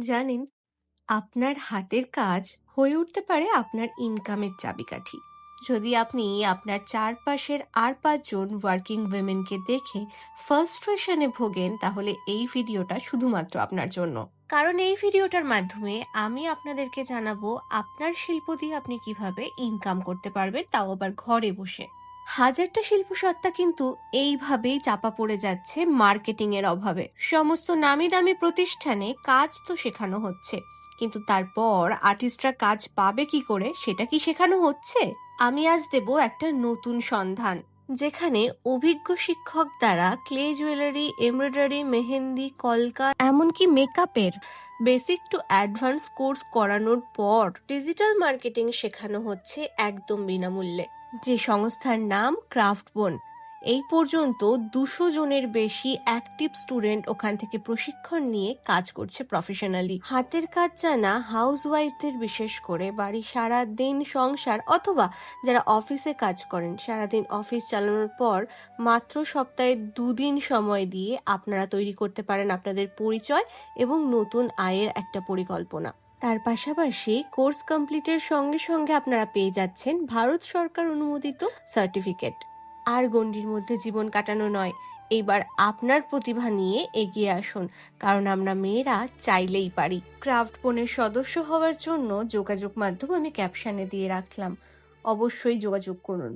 জানেন, আপনার হাতের কাজ হয়ে উঠতে পারে আপনার ইনকামের চাবিকাঠি। যদি আপনি আপনার চারপাশের আর ৫ জন ওয়ার্কিং উইমেনকে দেখে ফ্রাস্ট্রেশনে ভোগেন, তাহলে এই ভিডিওটা শুধুমাত্র আপনার জন্য। কারণ এই ভিডিওটার মাধ্যমে আমি আপনাদেরকে জানাবো আপনার শিল্প দিয়ে আপনি কিভাবে ইনকাম করতে পারবেন, তাও আবার ঘরে বসে। হাজারটা শিল্পসত্তা কিন্তু এইভাবেই চাপা পড়ে যাচ্ছে মার্কেটিং এর অভাবে। সমস্ত নামি দামি প্রতিষ্ঠানে কাজ তো শেখানো হচ্ছে, কিন্তু তারপর আর্টিস্টরা কাজ পাবে কি করে, সেটা কি শেখানো হচ্ছে? আমি আজ দেব একটা নতুন সন্ধান, যেখানে অভিজ্ঞ শিক্ষক দ্বারা ক্লে জুয়েলারি, এমব্রয়ডারি, মেহেন্দি, কলকা, এমনকি মেকআপের বেসিক টু অ্যাডভান্স কোর্স করানোর পর ডিজিটাল মার্কেটিং শেখানো হচ্ছে একদম বিনামূল্যে। যে সংস্থার নাম ক্রাফটবোন। এই পর্যন্ত ২০০ জনের বেশি অ্যাক্টিভ স্টুডেন্ট ওখান থেকে প্রশিক্ষণ নিয়ে কাজ করছে প্রফেশনালি। হাতের কাজ জানা হাউস ওয়াইফদের, বিশেষ করে বাড়ি সারাদিন সংসার অথবা যারা অফিসে কাজ করেন, সারাদিন অফিস চালানোর পর মাত্র সপ্তাহে ২ দিন সময় দিয়ে আপনারা তৈরি করতে পারেন আপনাদের পরিচয় এবং নতুন আয়ের একটা পরিকল্পনা। তার পাশাপাশি কোর্স কমপ্লিটের সঙ্গে সঙ্গে আপনারা পেয়ে যাচ্ছেন ভারত সরকার অনুমোদিত সার্টিফিকেট। আর গণ্ডির মধ্যে জীবন কাটানো নয়, এইবার আপনার প্রতিভা নিয়ে এগিয়ে আসুন, কারণ আমরা মেয়েরা চাইলেই পারি। ক্রাফটবোনের সদস্য হওয়ার জন্য যোগাযোগ মাধ্যম আমি ক্যাপশনে দিয়ে রাখলাম, অবশ্যই যোগাযোগ করুন।